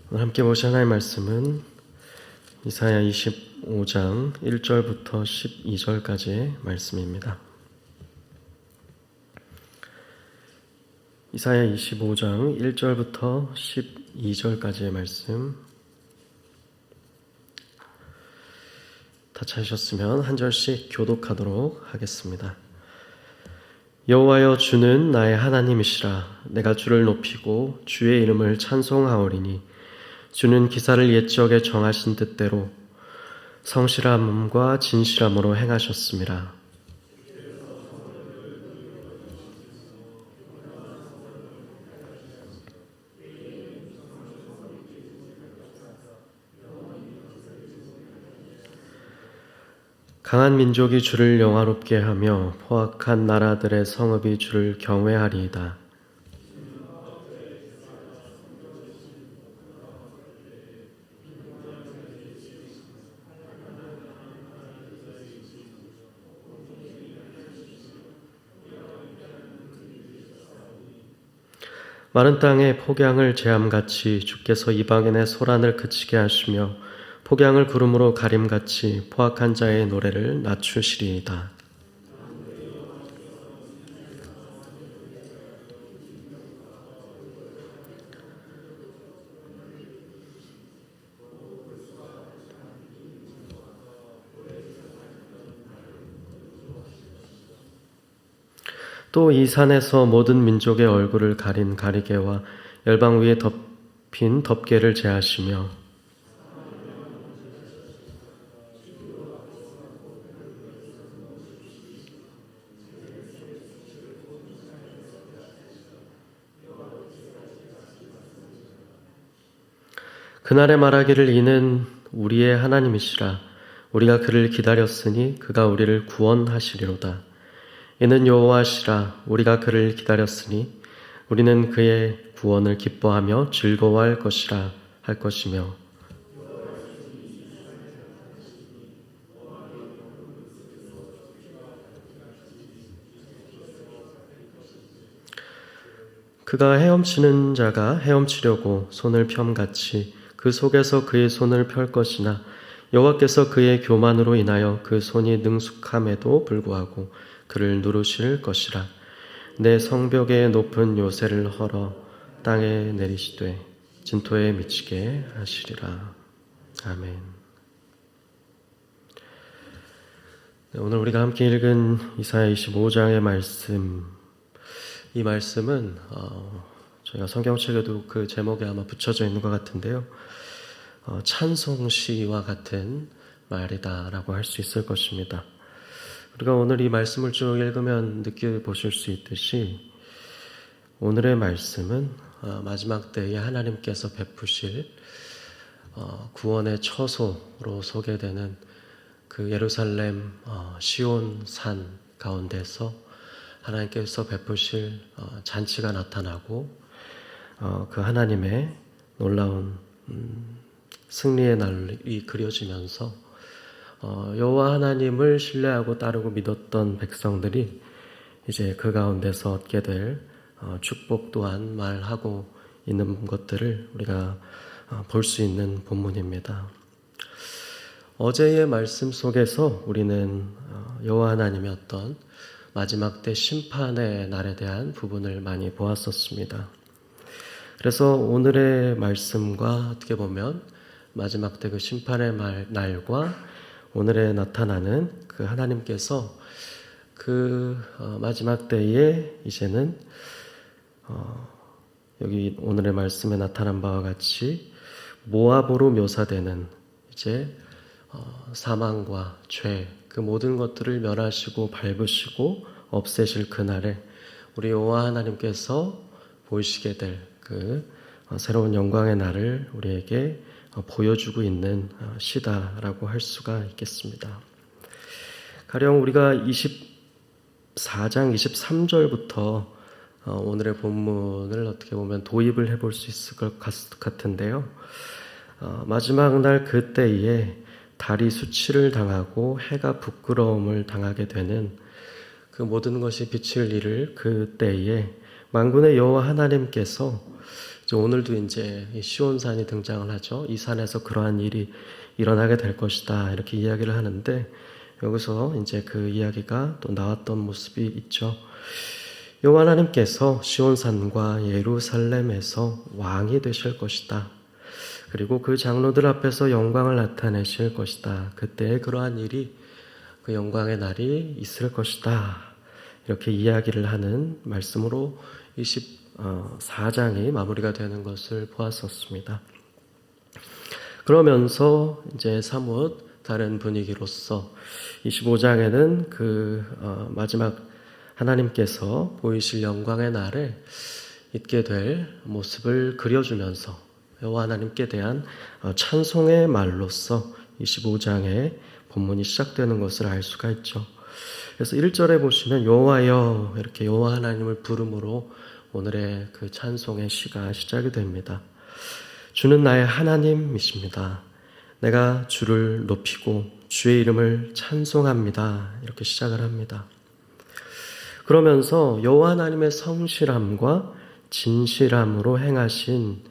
오늘 함께 보실 하나님의 말씀은 이사야 25장 1절부터 12절까지의 말씀입니다. 이사야 25장 1절부터 12절까지의 말씀, 다 찾으셨으면 한 절씩 교독하도록 하겠습니다. 여호와여, 주는 나의 하나님이시라. 내가 주를 높이고 주의 이름을 찬송하오리니 주는 기사를 옛적에 정하신 뜻대로 성실함과 진실함으로 행하셨음이라. 강한 민족이 주를 영화롭게 하며 포악한 나라들의 성읍이 주를 경외하리이다. 마른 땅에 폭양을 재암같이 주께서 이방인의 소란을 그치게 하시며 폭양을 구름으로 가림같이 포악한 자의 노래를 낮추시리이다. 또 이 산에서 모든 민족의 얼굴을 가린 가리개와 열방 위에 덮인 덮개를 제하시며 그날에 말하기를 이는 우리의 하나님이시라. 우리가 그를 기다렸으니 그가 우리를 구원하시리로다. 이는 여호와시라. 우리가 그를 기다렸으니 우리는 그의 구원을 기뻐하며 즐거워할 것이라 할 것이며 그가 헤엄치는 자가 헤엄치려고 손을 펴같이 그 속에서 그의 손을 펼 것이나 여호와께서 그의 교만으로 인하여 그 손이 능숙함에도 불구하고 그를 누르실 것이라. 내 성벽의 높은 요새를 헐어 땅에 내리시되 진토에 미치게 하시리라. 아멘. 오늘 우리가 함께 읽은 이사야 25장의 말씀, 이 말씀은 저희가 성경책에도 그 제목에 아마 붙여져 있는 것 같은데요, 찬송시와 같은 말이다라고 할 수 있을 것입니다. 우리가 오늘 이 말씀을 쭉 읽으면 느껴보실 수 있듯이 오늘의 말씀은 마지막 때에 하나님께서 베푸실 구원의 처소로 소개되는 그 예루살렘 시온 산 가운데서 하나님께서 베푸실 잔치가 나타나고 그 하나님의 놀라운 승리의 날이 그려지면서 여호와 하나님을 신뢰하고 따르고 믿었던 백성들이 이제 그 가운데서 얻게 될 축복 또한 말하고 있는 것들을 우리가 볼 수 있는 본문입니다. 어제의 말씀 속에서 우리는 여호와 하나님의 어떤 마지막 때 심판의 날에 대한 부분을 많이 보았었습니다. 그래서 오늘의 말씀과 어떻게 보면 마지막 때 그 심판의 날과 오늘에 나타나는 그 하나님께서 그 마지막 때에 이제는 여기 오늘의 말씀에 나타난 바와 같이 모압으로 묘사되는 이제 사망과 죄, 그 모든 것들을 멸하시고 밟으시고 없애실 그날에 우리 여호와 하나님께서 보이시게 될 그 새로운 영광의 날을 우리에게 보여주고 있는 시다라고 할 수가 있겠습니다. 가령 우리가 24장 23절부터 오늘의 본문을 어떻게 보면 도입을 해볼 수 있을 것 같은데요. 마지막 날 그때에 달이 수치를 당하고 해가 부끄러움을 당하게 되는 그 모든 것이 빛을 잃을 그때에 만군의 여호와 하나님께서 오늘도 이제 이 시온산이 등장을 하죠. 이 산에서 그러한 일이 일어나게 될 것이다. 이렇게 이야기를 하는데 여기서 이제 그 이야기가 또 나왔던 모습이 있죠. 여호와 하나님께서 시온산과 예루살렘에서 왕이 되실 것이다. 그리고 그 장로들 앞에서 영광을 나타내실 것이다. 그때 그러한 일이 그 영광의 날이 있을 것이다. 이렇게 이야기를 하는 말씀으로 24장이 마무리가 되는 것을 보았었습니다. 그러면서 이제 사뭇 다른 분위기로서 25장에는 그 마지막 하나님께서 보이실 영광의 날에 있게 될 모습을 그려주면서 여호와 하나님께 대한 찬송의 말로서 25장의 본문이 시작되는 것을 알 수가 있죠. 그래서 1절에 보시면 여호와여 이렇게 여호와 하나님을 부름으로 오늘의 그 찬송의 시가 시작이 됩니다. 주는 나의 하나님이십니다. 내가 주를 높이고 주의 이름을 찬송합니다. 이렇게 시작을 합니다. 그러면서 여호와 하나님의 성실함과 진실함으로 행하신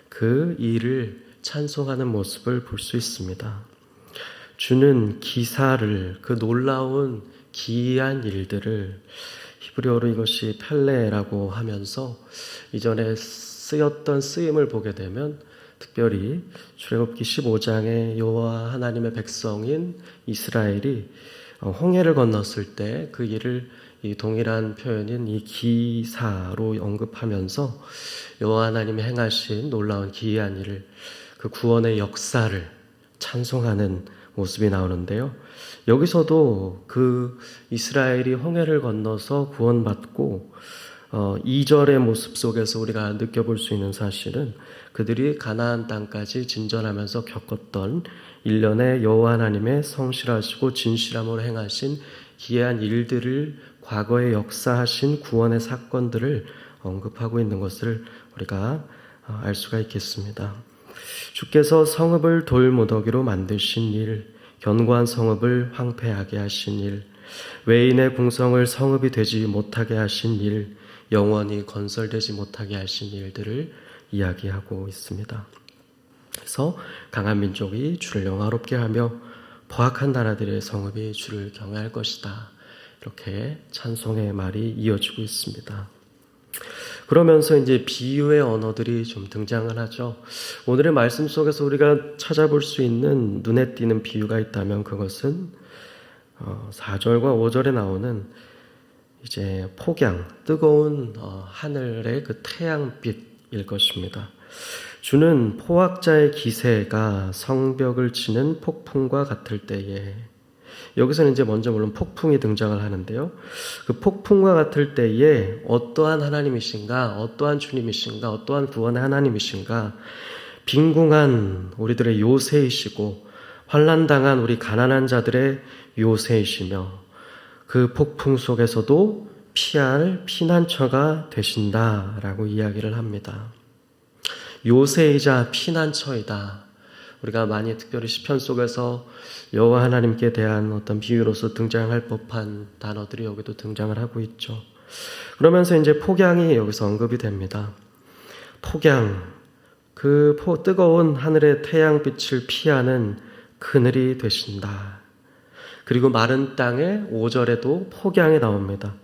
그 일을 찬송하는 모습을 볼 수 있습니다. 주는 기사를, 그 놀라운 기이한 일들을 히브리어로 이것이 펠레라고 하면서 이전에 쓰였던 쓰임을 보게 되면 특별히 출애굽기 15장에 여호와 하나님의 백성인 이스라엘이 홍해를 건넜을 때 그 일을 이 동일한 표현인 이 기사로 언급하면서 여호와 하나님이 행하신 놀라운 기이한 일을 그 구원의 역사를 찬송하는 모습이 나오는데요. 여기서도 그 이스라엘이 홍해를 건너서 구원받고 2절의 모습 속에서 우리가 느껴볼 수 있는 사실은 그들이 가나안 땅까지 진전하면서 겪었던 일련의 여호와 하나님의 성실하시고 진실함으로 행하신 기이한 일들을 과거에 역사하신 구원의 사건들을 언급하고 있는 것을 우리가 알 수가 있겠습니다. 주께서 성읍을 돌무더기로 만드신 일, 견고한 성읍을 황폐하게 하신 일, 외인의 궁성을 성읍이 되지 못하게 하신 일, 영원히 건설되지 못하게 하신 일들을 이야기하고 있습니다. 그래서 강한 민족이 주를 영화롭게 하며 포악한 나라들의 성읍이 주를 경외할 것이다. 이렇게 찬송의 말이 이어지고 있습니다. 그러면서 이제 비유의 언어들이 좀 등장을 하죠. 오늘의 말씀 속에서 우리가 찾아볼 수 있는 눈에 띄는 비유가 있다면 그것은 4절과 5절에 나오는 이제 폭양, 뜨거운 하늘의 그 태양빛일 것입니다. 주는 포악자의 기세가 성벽을 치는 폭풍과 같을 때에, 여기서는 이제 먼저 물론 폭풍이 등장을 하는데요. 그 폭풍과 같을 때에 어떠한 하나님이신가, 어떠한 주님이신가, 어떠한 구원의 하나님이신가, 빈궁한 우리들의 요새이시고 환난당한 우리 가난한 자들의 요새이시며 그 폭풍 속에서도 피할 피난처가 되신다라고 이야기를 합니다. 요새이자 피난처이다. 우리가 많이 특별히 시편 속에서 여호와 하나님께 대한 어떤 비유로서 등장할 법한 단어들이 여기도 등장을 하고 있죠. 그러면서 이제 폭양이 여기서 언급이 됩니다. 폭양, 그 뜨거운 하늘의 태양빛을 피하는 그늘이 되신다. 그리고 마른 땅에 5절에도 폭양이 나옵니다.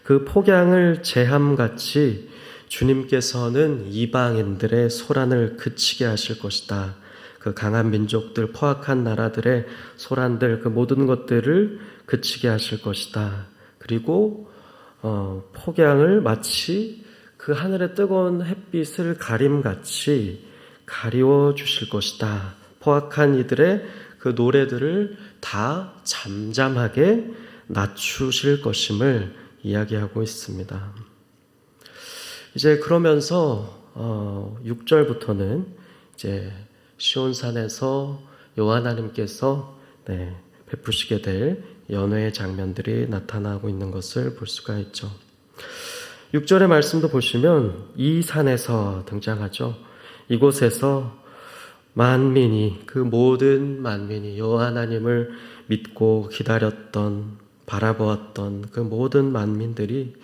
그 폭양을 재함같이 주님께서는 이방인들의 소란을 그치게 하실 것이다. 그 강한 민족들, 포악한 나라들의 소란들, 그 모든 것들을 그치게 하실 것이다. 그리고 폭양을 마치 그 하늘의 뜨거운 햇빛을 가림같이 가리워 주실 것이다. 포악한 이들의 그 노래들을 다 잠잠하게 낮추실 것임을 이야기하고 있습니다. 이제 그러면서 6절부터는 이제 시온산에서 여호와 하나님께서 베푸시게 될 연회의 장면들이 나타나고 있는 것을 볼 수가 있죠. 6절의 말씀도 보시면 이 산에서 등장하죠. 이곳에서 만민이, 그 모든 만민이 여호와 하나님을 믿고 기다렸던, 바라보았던 그 모든 만민들이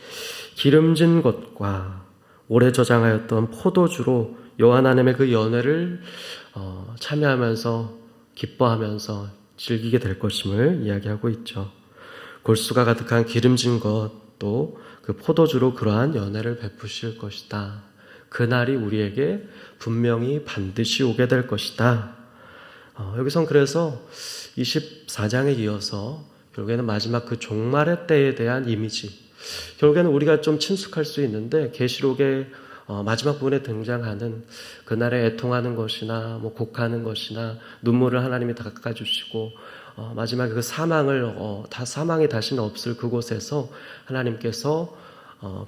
기름진 것과 오래 저장하였던 포도주로 여호와 하나님의 그 연회를 참여하면서 기뻐하면서 즐기게 될 것임을 이야기하고 있죠. 골수가 가득한 기름진 것도 그 포도주로 그러한 연회를 베푸실 것이다. 그날이 우리에게 분명히 반드시 오게 될 것이다. 여기선 그래서 24장에 이어서 결국에는 마지막 그 종말의 때에 대한 이미지, 결국에는 우리가 좀 친숙할 수 있는데 계시록의 마지막 부분에 등장하는 그날에 애통하는 것이나 뭐 곡하는 것이나 눈물을 하나님이 닦아주시고 마지막에 그 사망을 사망이 다시는 없을 그곳에서 하나님께서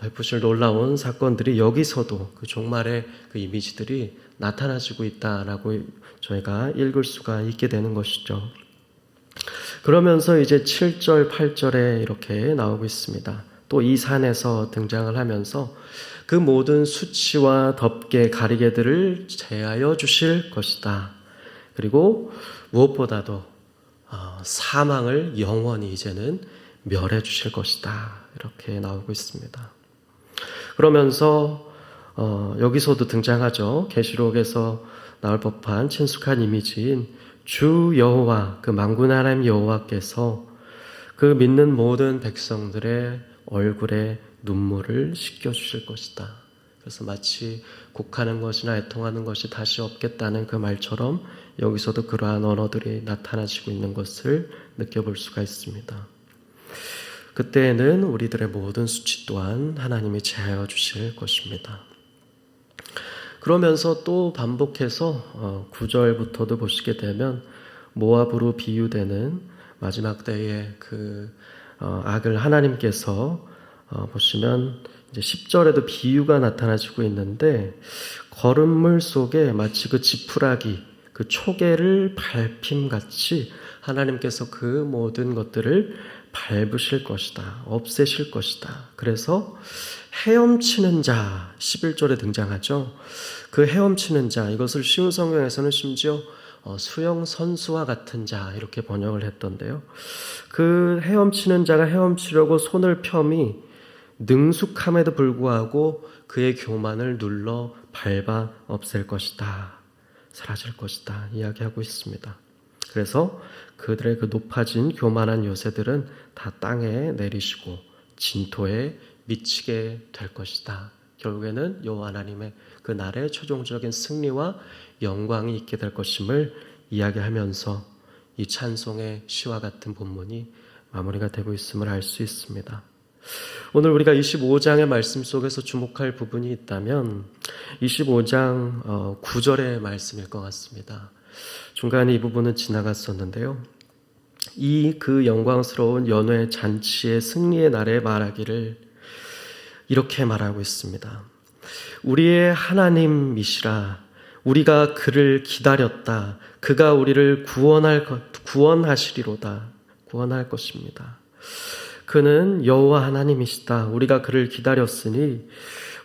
베푸실 놀라운 사건들이 여기서도 그 종말의 그 이미지들이 나타나지고 있다라고 저희가 읽을 수가 있게 되는 것이죠. 그러면서 이제 7절, 8절에 이렇게 나오고 있습니다. 또 이 산에서 등장을 하면서 그 모든 수치와 덮개, 가리개들을 제하여 주실 것이다. 그리고 무엇보다도 사망을 영원히 이제는 멸해 주실 것이다. 이렇게 나오고 있습니다. 그러면서 여기서도 등장하죠. 계시록에서 나올 법한 친숙한 이미지인 주 여호와, 그 만군의 하나님 여호와께서 그 믿는 모든 백성들의 얼굴에 눈물을 씻겨주실 것이다. 그래서 마치 곡하는 것이나 애통하는 것이 다시 없겠다는 그 말처럼 여기서도 그러한 언어들이 나타나지고 있는 것을 느껴볼 수가 있습니다. 그때에는 우리들의 모든 수치 또한 하나님이 제하여 주실 것입니다. 그러면서 또 반복해서 9절부터도 보시게 되면 모압으로 비유되는 마지막 때의 그 악을 하나님께서 보시면 이제 10절에도 비유가 나타나지고 있는데 거름물 속에 마치 그 지푸라기, 그 초계를 밟힘같이 하나님께서 그 모든 것들을 밟으실 것이다. 없애실 것이다. 그래서 헤엄치는 자 11절에 등장하죠. 그 헤엄치는 자, 이것을 쉬운 성경에서는 심지어 수영 선수와 같은 자 이렇게 번역을 했던데요. 그 헤엄치는 자가 헤엄치려고 손을 펴미 능숙함에도 불구하고 그의 교만을 눌러 밟아 없앨 것이다. 사라질 것이다. 이야기하고 있습니다. 그래서 그들의 그 높아진 교만한 요새들은 다 땅에 내리시고 진토에 미치게 될 것이다. 결국에는 여호와 하나님의 그 날의 최종적인 승리와 영광이 있게 될 것임을 이야기하면서 이 찬송의 시와 같은 본문이 마무리가 되고 있음을 알 수 있습니다. 오늘 우리가 25장의 말씀 속에서 주목할 부분이 있다면 25장 9절의 말씀일 것 같습니다. 중간에 이 부분은 지나갔었는데요. 이 그 영광스러운 연회 잔치의 승리의 날에 말하기를 이렇게 말하고 있습니다. 우리의 하나님이시라. 우리가 그를 기다렸다. 그가 우리를 구원하시리로다. 구원할 것입니다. 그는 여호와 하나님이시다. 우리가 그를 기다렸으니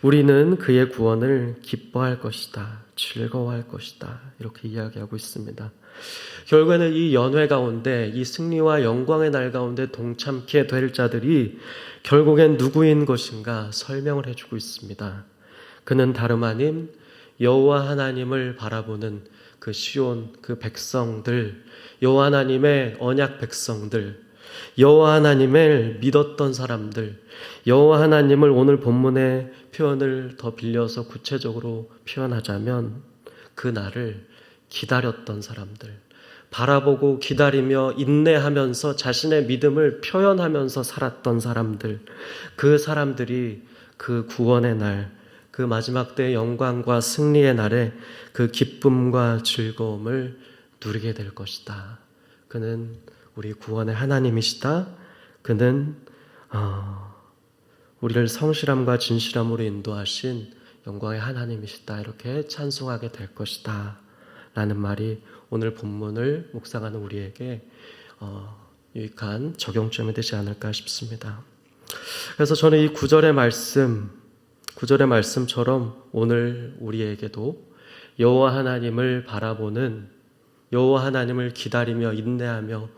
우리는 그의 구원을 기뻐할 것이다. 즐거워할 것이다. 이렇게 이야기하고 있습니다. 결국에는 이 연회 가운데, 이 승리와 영광의 날 가운데 동참케 될 자들이 결국엔 누구인 것인가 설명을 해주고 있습니다. 그는 다름 아닌 여호와 하나님을 바라보는 그 시온 그 백성들, 여호와 하나님의 언약 백성들, 여호와 하나님을 믿었던 사람들, 여호와 하나님을 오늘 본문의 표현을 더 빌려서 구체적으로 표현하자면 그 날을 기다렸던 사람들, 바라보고 기다리며 인내하면서 자신의 믿음을 표현하면서 살았던 사람들, 그 사람들이 그 구원의 날, 그 마지막 때의 영광과 승리의 날에 그 기쁨과 즐거움을 누리게 될 것이다. 그는 우리 구원의 하나님이시다. 그는 우리를 성실함과 진실함으로 인도하신 영광의 하나님이시다. 이렇게 찬송하게 될 것이다. 라는 말이 오늘 본문을 묵상하는 우리에게 유익한 적용점이 되지 않을까 싶습니다. 그래서 저는 이 9절의 말씀처럼 오늘 우리에게도 여호와 하나님을 바라보는, 여호와 하나님을 기다리며 인내하며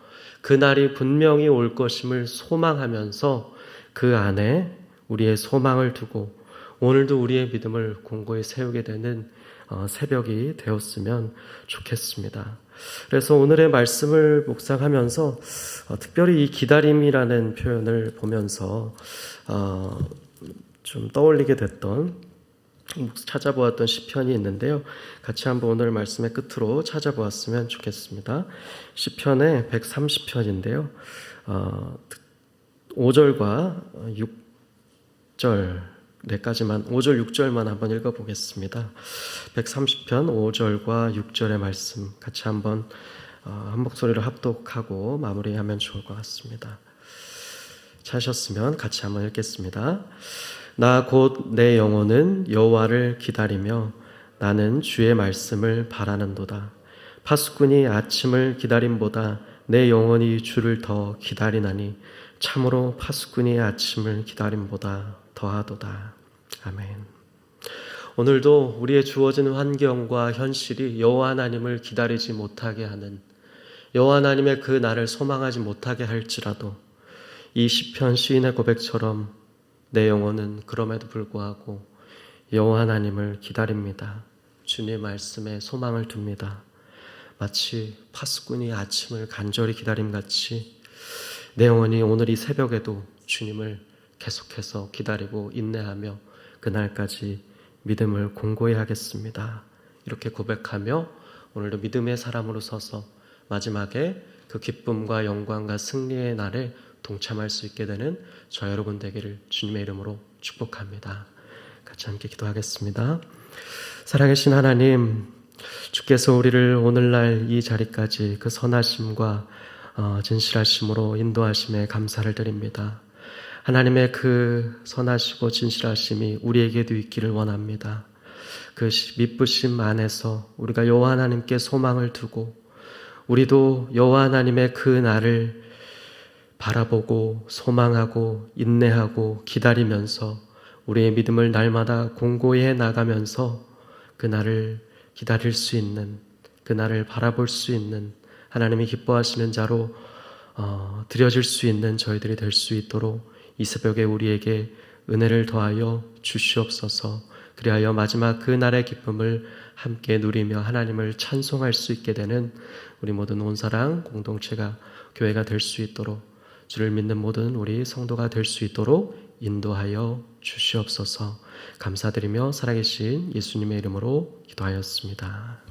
그날이 분명히 올 것임을 소망하면서 그 안에 우리의 소망을 두고 오늘도 우리의 믿음을 공고히 세우게 되는 새벽이 되었으면 좋겠습니다. 그래서 오늘의 말씀을 묵상하면서 특별히 이 기다림이라는 표현을 보면서 좀 떠올리게 됐던 찾아보았던 시편이 있는데요. 같이 한번 오늘 말씀의 끝으로 찾아보았으면 좋겠습니다. 시편의 130편인데요. 5절과 6절 내까지만 5절 6절만 한번 읽어보겠습니다. 130편 5절과 6절의 말씀 같이 한번 한 목소리로 합독하고 마무리하면 좋을 것 같습니다. 찾으셨으면 같이 한번 읽겠습니다. 나 곧 내 영혼은 여호와를 기다리며 나는 주의 말씀을 바라는도다. 파수꾼이 아침을 기다림보다 내 영혼이 주를 더 기다리나니 참으로 파수꾼이 아침을 기다림보다 더하도다. 아멘. 오늘도 우리의 주어진 환경과 현실이 여호와 하나님을 기다리지 못하게 하는, 여호와 하나님의 그 날을 소망하지 못하게 할지라도 이 시편 시인의 고백처럼 내 영혼은 그럼에도 불구하고 여호와 하나님을 기다립니다. 주님의 말씀에 소망을 둡니다. 마치 파수꾼이 아침을 간절히 기다림같이 내 영혼이 오늘 이 새벽에도 주님을 계속해서 기다리고 인내하며 그날까지 믿음을 공고히 하겠습니다. 이렇게 고백하며 오늘도 믿음의 사람으로 서서 마지막에 그 기쁨과 영광과 승리의 날에 동참할 수 있게 되는 저 여러분 되기를 주님의 이름으로 축복합니다. 같이 함께 기도하겠습니다. 사랑하신 하나님, 주께서 우리를 오늘날 이 자리까지 그 선하심과 진실하심으로 인도하심에 감사를 드립니다. 하나님의 그 선하시고 진실하심이 우리에게도 있기를 원합니다. 그 미쁘심 안에서 우리가 여호와 하나님께 소망을 두고 우리도 여호와 하나님의 그 날을 바라보고 소망하고 인내하고 기다리면서 우리의 믿음을 날마다 공고히 해 나가면서 그 날을 기다릴 수 있는, 그 날을 바라볼 수 있는 하나님이 기뻐하시는 자로 드려질 수 있는 저희들이 될 수 있도록 이 새벽에 우리에게 은혜를 더하여 주시옵소서. 그리하여 마지막 그 날의 기쁨을 함께 누리며 하나님을 찬송할 수 있게 되는 우리 모든 온사랑 공동체가 교회가 될 수 있도록 주를 믿는 모든 우리 성도가 될 수 있도록 인도하여 주시옵소서. 감사드리며 살아계신 예수님의 이름으로 기도하였습니다.